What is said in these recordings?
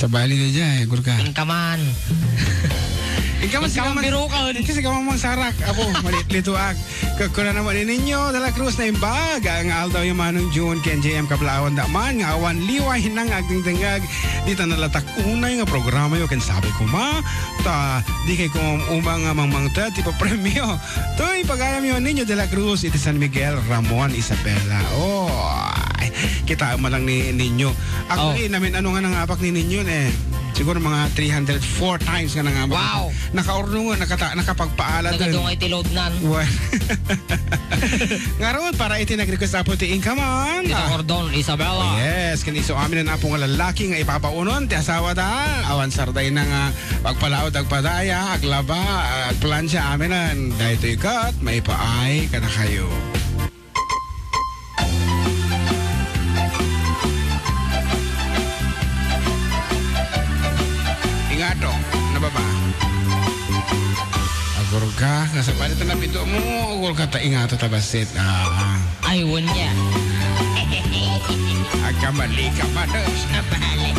Sa bali na dyan, gurka. Ingkaman. Ikaw biro ka. Kasi kamamang sarak. Ako, malit lituag. Kuna naman ninyo, dala Cruz na imbag. Ang aldaw yung manong June, Ken JM Kaplawan daman. Nga awan liway hinang agting tingag. Dito nalatak unay nga programa yun. Ken sabi ko di kay kung umang mang tipo premyo. To'y pagayam yun ninyo, dala Cruz. Iti San Miguel, Ramon, Isabela. Kita mo lang ninyo. Actually, namin ano nga nangapak ni ninyo siguro mga 304 times nga nangamak. Wow! Nakaurnungan, nakapagpaala doon. Nagadungay ti load nan. Nga ron, para iti nag-request na po ti Inkaman. Dito Cordon, Isabela. Yes, kaniso amin na po nga lalaki nga ipapaunon, ti asawa da, awan sarday na nga pagpalaod, agpadaya, aglaba, agplansya amin na. Dahil ito'y kat, maipaay ka na kayo. Ingato, nababa. Agurga, nga sa palit na pito mo, agurga ta ingato tabasit. Ayun niya. Agkamali ka pa dos. Napahali.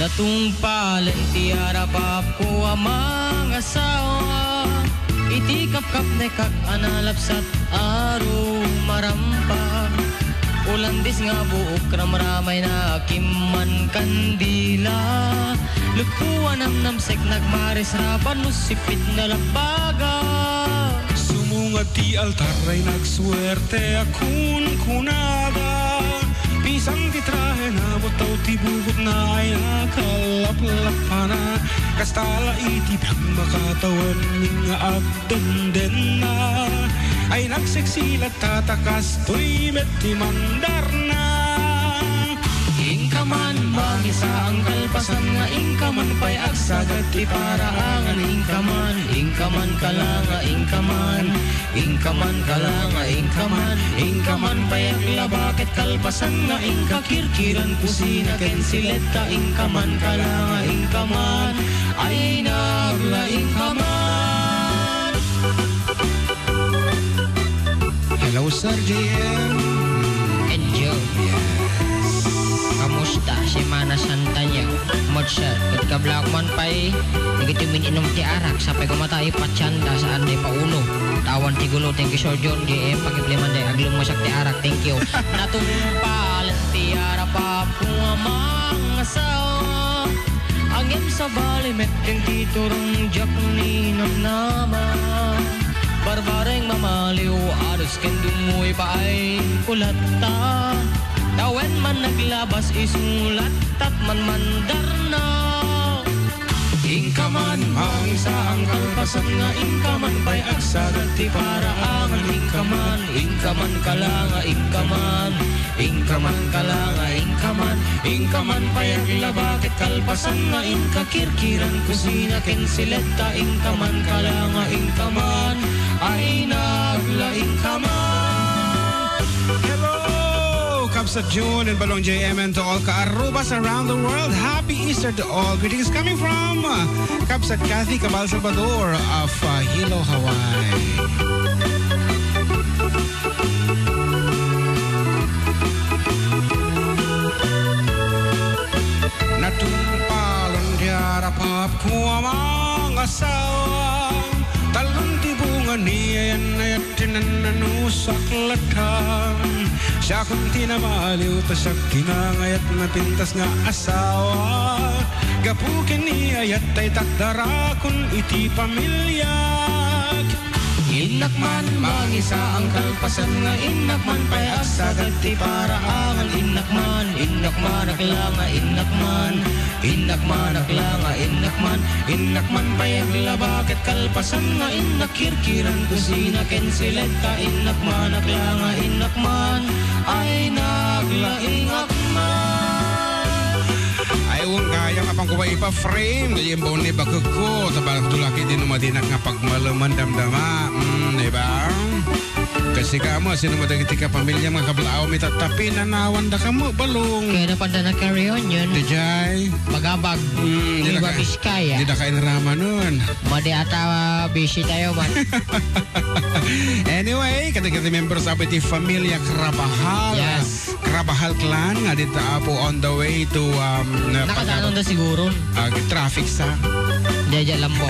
Natungpalan ti arapap ko amang asawa. Iti kap-kap nekak analapsat aro marampa. Ulandis nga buok ramramay na kiman kandila. Lukuan namnamsek nagmaris raban usipit na labaga. Sumungat ti altar ay nagswerte akun kunaga. Pisang titrahe na butaw ti bugot na ay nakalaplapana. Kastala iti biyag makatawan nga agdenden na. Ay nagseksilat tatakas to'y meti mandar na. Ingkaman, mangisa ang kalpasan nga ingkaman pa'y agsagat ti paraangan. Ingkaman, ingkaman kalanga, ingkaman. Ingkaman kalanga, ingkaman. Ingkaman pa'y aglabakit kalpasan nga ingkakirkiran kusina ken sileta. Ingkaman kalanga, ingkaman. Ay nagla ingkaman. Hello, Sir JM. Enjoy. Kamusta si Mana Santa niyo? Modsat, kat kablakman pa'y nagitimin inom ti arak sapay kumatay patsanda saan day pauno. Tawan ti gulo, thank you Sir John JM. Pagibliman day aglong masak ti arak, thank you. Natumpalan ti arapap kung amang asawa. Agim sa balimet keng titurong jak ni namnama. Barbareng mamaliw, aros ken dumuy pa ay kulata. Tawen man naglabas isulat at man mandar na. Ingkaman, mangisa ang kalpasan nga ingkaman pa'y agsagat ti paraangan. Ingkaman, ingkaman kalanga, ingkaman. Ingkaman kalanga, ingkaman. Ingkaman pa'y aglabakit kalpasan nga ingkakirkiran kusina ken sileta. Ingkaman kalanga, ingkaman. Ay nagla ingkaman. Hello! Kapsa June and Balong JM and to all ka-arubas around the world. Happy Easter to all. Greetings coming from Kapsa Kathy Cabal Salvador of Hilo, Hawaii. Natumpalon di arapap ko amang asawa. Talong tibungan niya yan na tinananusak latang. Siya kung tinamaliw ta siya kinangayat na pintas nga asawa. Gapukin niya yat ay takdara kung iti pamilya. Inakman, mangisa ang kalpasan nga inakman pa'y agsagat ti paraangan. Inakman, inakman aklanga, inakman. Inakman aklanga, inakman. Inakman pa'y aglabakit kalpasan nga inakirkiran kusina ken sileta. Inakman aklanga, inakman. Ay naglaing akman. Ayun kaya nga pang kuwa ipa-frame. Yung bone ni bakag ko. Tabalang tulaki din umadinak nga pagmalaman damdama. Diba? Kasi ka mo, sino mo dagiti ka pamilya mga kablao, may tatapin, nanawan da ka mo, balong. Kaya napan na carry on yun. Dijay. Magabag. Di ba Biskaya? Di na ka inrama nun. Madi ata busy tayo man. Anyway, kata-kata members of iti Familia Carabajal. Yes. Kabahal Clan nga dito po on the way to Nakadaanon na siguro. Traffic sa Jaja Lambo.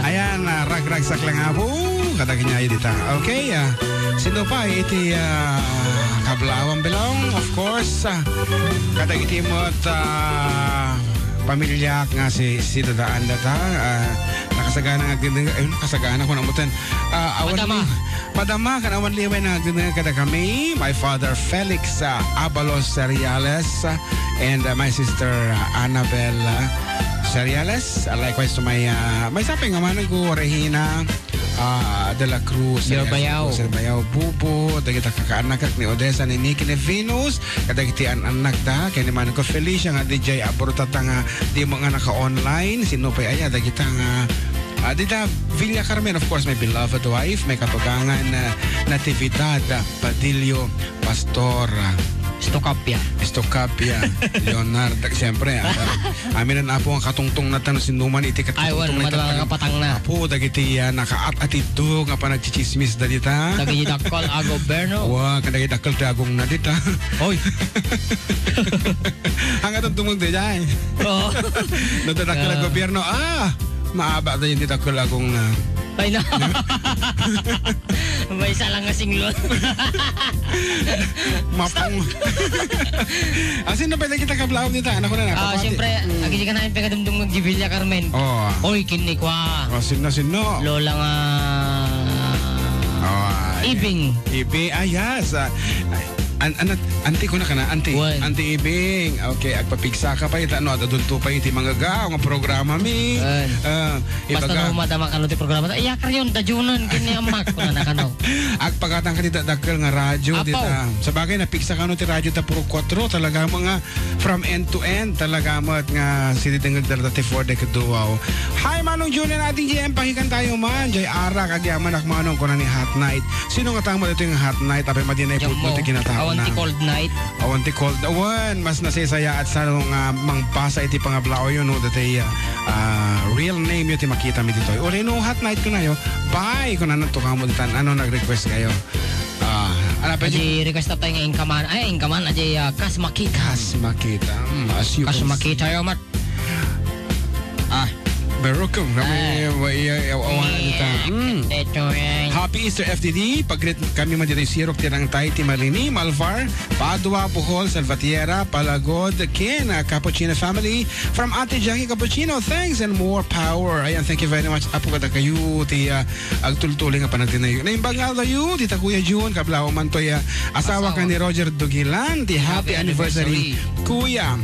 ayan, rag-rag sa klang po kadagnya dito. Okay, sino pa iti Kablawang Belong, of course, kadagiti mo at pamilya nga si Dadaan data, nakasagana nakasagana ko namutan. Madama kan awan liway na kada kami, my father Felix Abalos Seriales and my sister Annabel Seriales. Likewise to my saping amanan ko Regina de la Cruz, Serbayaw Bubo, dagita kakaanak ni Odessa ni Nicky ni Venus, kadagiti anak da kay ni man ko Felicia nga DJ abortata nga di mo nga naka-online, sino pa aya dagita nga dita Villa Carmen, of course, my beloved wife, may katugangan Natividad Padillo Pastor Estocapia Leonard, siyempre amin na po ang katungtong na tanong sinuman iti katungtong na patang na po dagiti nakaat-atito nga pa nagchichismis da dita dagiti dakol a gobyerno kadagiti dakol dagong na dita oy hanggang tungtong di dyan natadakol a gobyerno maaba tayo dito ko lagong ay na may isa lang nga singlon mapang asin na pwede kita kablaw dito anak ko na siyempre agili ka namin pegadumdum ng Villa Carmen oy kinig kwa sino lola nga Ibing yes anti ko na ka na, anti Ibing. Okay, agpapigsa ka pa ita, adunto pa iti mga nga programa mi. Basta na madama ka ti programa, iyakar yun, dajunan, kini amak ko na nakanaw. Agpagatang ka dita, dakil nga radyo dita. Sa bagay, napigsa ka ti radyo ta puro 4, talaga mo nga, from end to end, talaga mo at nga, sinitangag dati 4 dekaduaw. Hi, Manong Junior natin GM, pahikan tayo man, Jay Ara, kagyaman akmanong ko na ni Hot Night. Sino nga tama dito yung Hot Night, tapos madinay po ito kinatawag. Awanti cold night. Awanti cold. Awan, mas nasisaya at sa mangpasa iti pangablao yun, dati real name yun, ti makita mi dito. Uli no, Hot Night ko na yun. Bye! Kung ano to kamulitan, ano nag-request kayo? Aji request tayo ng Inkaman. Ay, Inkaman, aji Kas Makita. Kas Makita yun, mat. Welcome kami Happy Easter FDD. Pagrit kami man dito Sirok Tirang Tay, Timalini, Malvar, Padua, Bohol, Salvatierra, Palagod, Ken, Cappuccino family from Ate Jackie Cappuccino. Thanks and more power. Ayan, thank you very much. Apo kada kayo ti agtultuling nga panagtinayo. Naimbang dayo ti Kuya June kablaw man to asawa ka ni Roger Dugilan. Ti happy anniversary Kuya.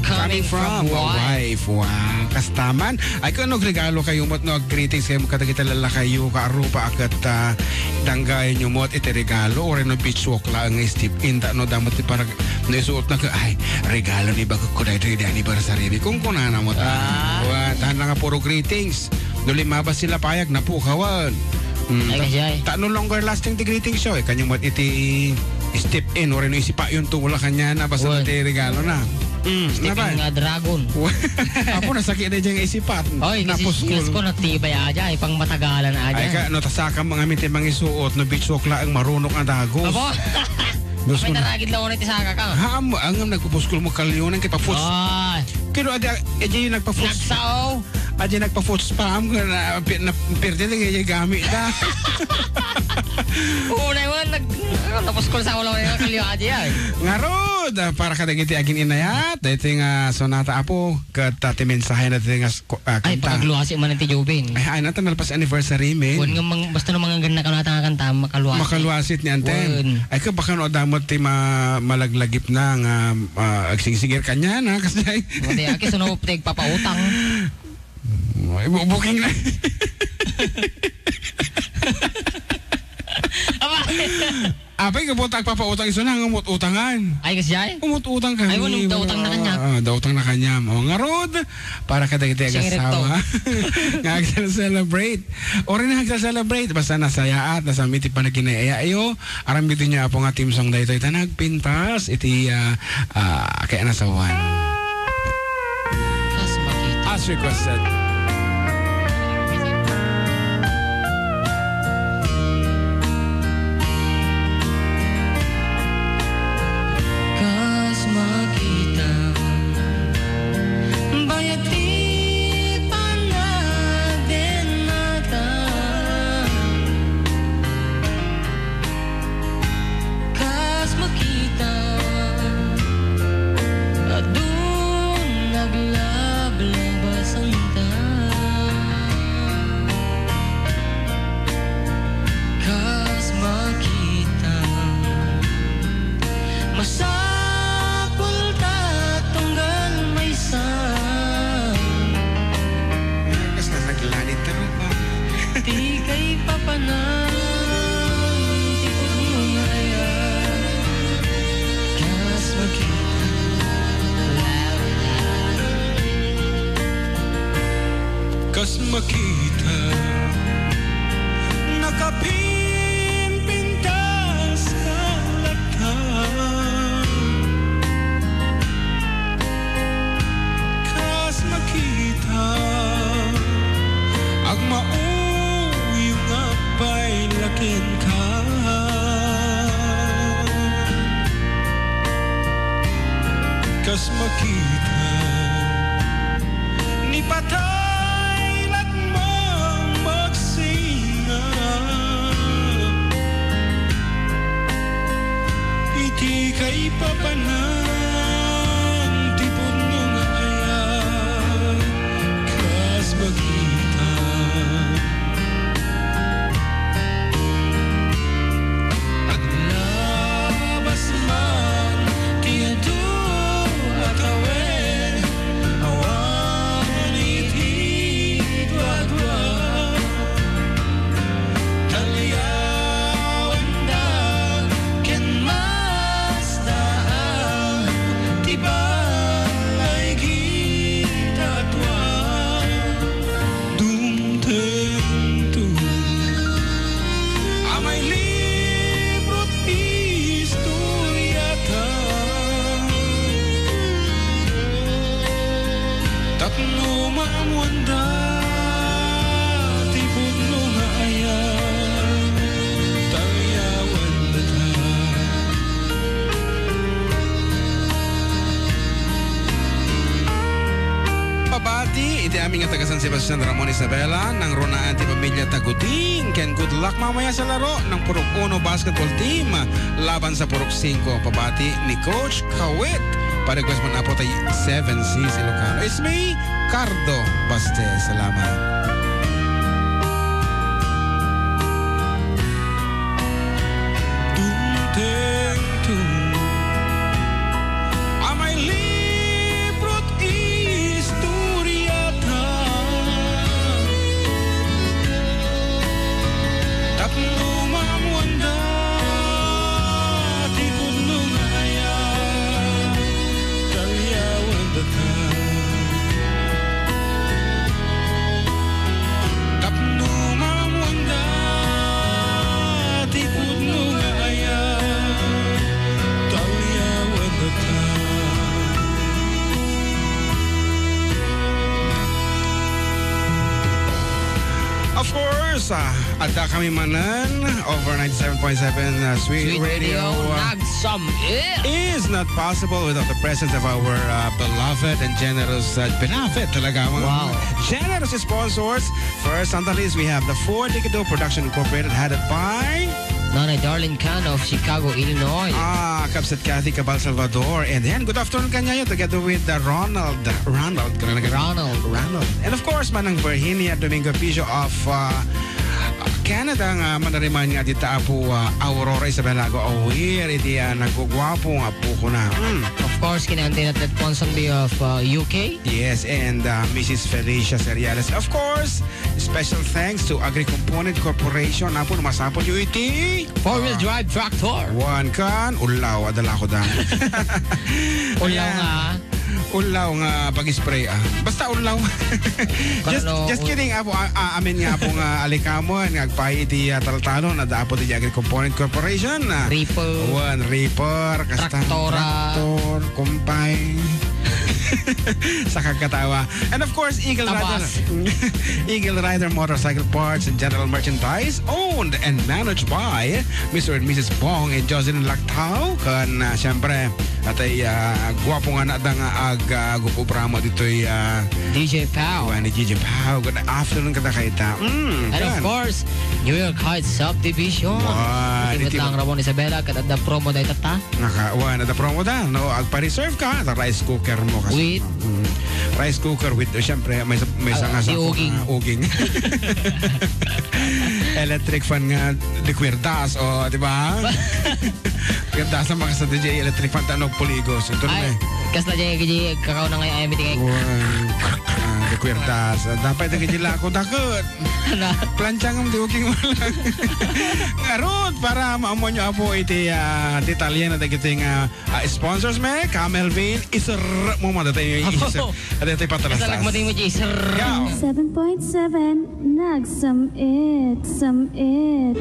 Coming from wife. Wow. Kastaman. Ay kung regalo kayo mo't greetings kayo katagitala kayo kaarupa akat danggay nyo mo't iti regalo or no beach walk lang ng step inta no damot ti parang naisuot na ka ay regalo ni bago ko na ito yung anniversary kung kunana mo't tahan na nga puro greetings no limabas sila payag na po kawan ta no longer lasting ti greetings show kanyang mo't iti step in or no isipa yun tungula kanya na basta iti regalo na Stepping dragon. Ako nasakit na dyan isipat. Oy, kasi skills ko natibay aja, pang matagalan aja. Ay ka, no tasaka mga minti mga isuot, no beach walk lang marunok ang dagos. Abo? May naragid lang ulit isaka ka. Haam, ang nagpupuskul mo kalyonan kay pa-foots. Kino adya yung nagpa-foots. Naksaw. Adya nagpa-foots spam ka na perde lang yung gamit na. Una yun, nagpuskul sa ulo yung kalyo adya. Ngarod, para kadagiti agin inayat, dito yung sonata apo, katati mensahe na dito yung kanta. Ay, pagluhasi man ti Jobin. Ay, natin nalpas anniversary, men. Basta nung mga ganda ka na kanta, makaluhasit. Makaluhasit ni Anten. Ay, ka baka no damot ti malaglagip na nga agsigsigir kanya na, kasi ay. Mati, aki, sunop, papautang. Booking na. Apay ka po tagpapautang iso na utangan. Ay kasi ay? Umututang ka. Ay utang na kanya. Dautang na kanya. Mga ngarod. Para kadagiti agasawa. Nga agsa-celebrate. O rin agsa-celebrate. Basta nasaya at nasamiti pa na kinaya. Ayo, aram dito niya po nga team song dahito. Ito nagpintas. Iti kaya nasawan. As requested. Masakol ta tunggal may san. Kas na naglanit taro ba? Di kay papanan. Tipod mo ngayon. Kas Kas makita nakapinpintas ka latan. Kas makita ag mauyong apay lakin ka. Kas makita ni patay iti kay papanan tipod mo nga ayan kas magita paglabas man tiyado at awen awan iti dwa-dwa talyawan da ken no mamwanda tipod mo nga ayan talyawan na ta. Pabati iti aming taga San Sebastian Ramon Isabela ng Ronaan ti Pamilya Tagutin ken good luck mamaya sa laro ng Purok 1 basketball team laban sa Purok 5. Pabati ni Coach Kawit. Pa-request mo na po tayo 7C's Ilocano. It's me, Cardo Baste. Salamat. Dumteng-tung amay librot istoryata tapno mamwanda tipod mo nga ayan talyawan da ta. Tapno mamwanda tipod mo nga ayan talyawan da ta. Of course, ada kami manan over 97.7 Sweet Radio. Nagsam Is not possible without the presence of our beloved and generous, beloved talaga mga Wow. generous sponsors. First on the list, we have the Ford Ticado Production Incorporated, headed by Nanay Darlene Can of Chicago, Illinois. Kapsat Kathy Cabal Salvador. And then, good afternoon kanyayo together with Ronald. Ronald. And of course, manang Virginia Domingo Piso of Canada nga manariman nga dita po Aurora Isabelago aware iti nagugwapo nga po ko na. Of course, kinante natin Ponsonby of UK. Yes, and Mrs. Felicia Seriales. Of course, special thanks to Agri-Component Corporation na po namasapon yung iti Four-wheel drive tractor. One kan, ulaw, adala ko dang. Ulaw nga. Ulaw nga pag-spray Basta ulaw. just kidding apo amin nga po nga alikamon nga agpahi iti taltalon na dapo ti Agri-Component Corporation. Reaper. One reaper, Traktora. Traktor, kumpay. Sa kagkatawa. And of course, Eagle Rider. Eagle Rider Motorcycle Parts and General Merchandise, owned and managed by Mr. and Mrs. Bong and Jocelyn Lactao. Kan siyempre, atay guwapo nga na nga gupupramo dito'y DJ Pau. ni DJ Pau. Good afternoon kada kaita. And of course, New York Heights Subdivision. Iti lang Ramon Isabela kada da promo da itata. Naka, na promo da. No, agpa-reserve ka. The rice cooker mo kasi. With? Rice cooker with, siyempre, may sanga sa uging. uging. electric fan nga di Quirtas o di ba? Quirtas ang mga sa DJ electric fan tanog poligos. Ito na Ay, kasta dyan gaji kakao na ngayon ay mitigay. di Quirtas. Dapat na kajila ako dakot. Planchang ang diuking mo lang. Ngarot para maamuan nyo po iti detalye na dagiting sponsors me. Camelvin isar mo madatay yung isar. At ito patalastas. Kasalag mo din mo dyan isar. 7.7 Nagsamit, samit.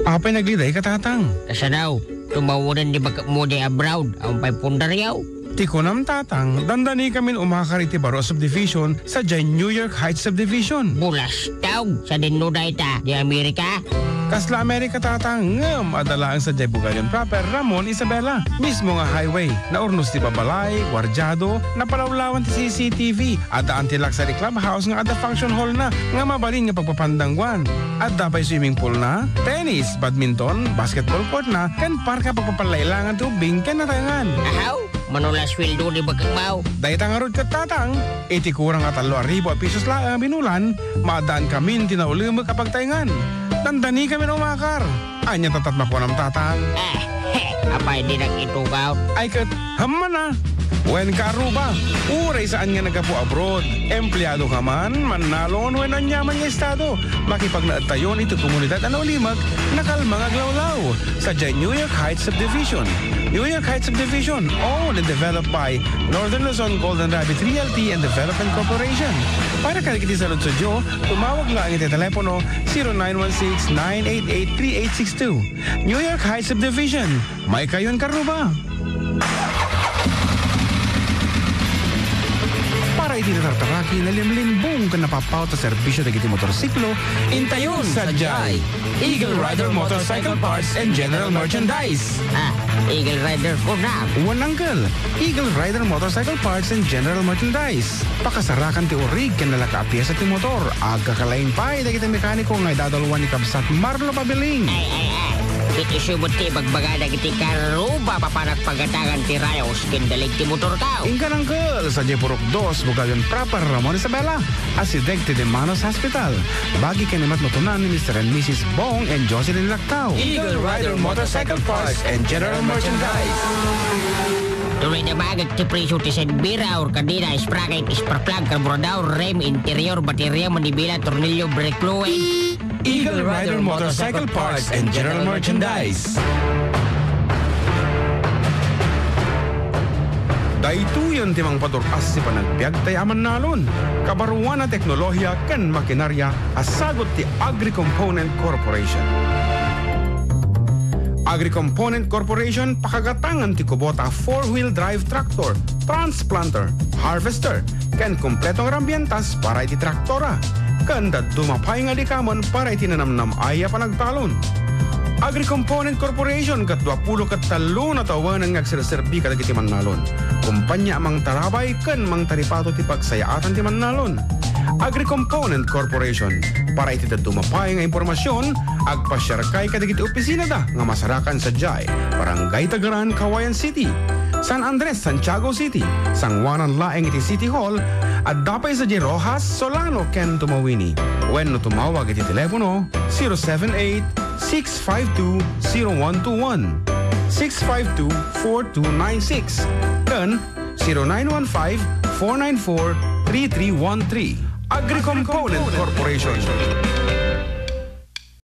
Apay nagliday katatang. Kasa daw, tumawanan di mo di abroad. Ang pay pundaryaw. Tiko nam tatang, dandani kami umakariti baro subdivision sa New York Heights subdivision. Bulas daw. Sa dinuday ta. Di Amerika. Kasla Amerika tatang, ngam adalaan sa Bugayan proper, Ramon Isabela. Mismo nga highway, na urnos ti babalay, wardyado, napalawlawan ti CCTV, at daan ti luxury clubhouse nga ada function hall na, nga mabalin nga pagpapandangwan. At dapay swimming pool na, tennis, badminton, basketball court na, kan parka pagpapalailangan tubing kan natangan. Ahaw, manulas sweldo di bagkamaw. Dahil tangarod ka tatang, iti kurang at 2,000 pesos lang binulan, maadaan kami tinaulimag kapag taingan. Dandani kami umakar. Anya tatat makuha ng tatang. Apay di nag-itugaw. Ay kat, haman na. Wen karuba, uray saan nga nagapu abroad. Empleyado ka man, manalon wen anyaman nga estado. Makipagnaatayon ito komunidad limag, nakalmang aglawlaw sa New York Heights Subdivision. New York Heights Subdivision, owned and developed by Northern Luzon Golden Rabbit Realty and Development Corporation. Para kalikiti sa Lutsudio, tumawag lang iti telepono 0916-988-3862. New York Heights Subdivision, may kayon karuba. Para itinatartaraki na limlimbong ka napapaw ta serbisyo na giti motorsiklo, intayon sa Jai, Eagle Rider Motorcycle Parts and General Merchandise. Eagle Rider ko na. One uncle, Eagle Rider Motorcycle Parts and General Merchandise. Pakasarakan ti orig kan nalakapya sa ti motor. Agkakalain pa iti kita mekaniko nga idadalwan ni Kabsat Marlo Pabiling. Iti subuti bagbaga na kiti karuba papanak pagatagan ti rayos kindalig ti motor tao. Ingkan uncle sa Jepurok 2, Bugayon proper, Ramon Isabela. Asideg ti Manos Hospital. Bagi kanimat matunan ni Mr. and Mrs. Bong and Jocelyn Lactao. Eagle Rider Motorcycle Parts and General Merchandise. Tuloy na bagag ti presyo ti Senbira or kadina, sprocket, sparkplug, carburador, rem, interior, baterya, manibela, tornilyo, brake fluid. Eagle Rider Motorcycle Parts and General Merchandise. Daituyan timang paturkas si panagbiag tayaman nalon. Kabaruan na teknolohiya ken makinarya asagot ti Agri-Component Corporation. Agri-Component Corporation pakagatangan ti kubota 4-wheel drive tractor, transplanter, harvester, ken kumpletong rambientas para iti traktora. Kanda dumapay nga di kamon para itinanamnam aya panagtalon. Agri-Component Corporation kat 20 na tawanan ng agserserbi kadag iti Mannalon. Kumpanya mang tarabay ken mang taripato ti pagsayaatan ti Mannalon. Agri-Component Corporation para iti dumapay nga impormasyon agpasyarkay kadag iti opisina da nga masarakan sa Jai, Barangay Tagaran, Kawayan City, San Andres, Santiago City, Sangwanan Laeng iti City Hall, at dapay sa J. Rojas, Solano, Ken Tumawini. When no tumawag iti telepono 078-652-0121, 652-4296, ken 0915-494-3313. Agri-Component Corporation.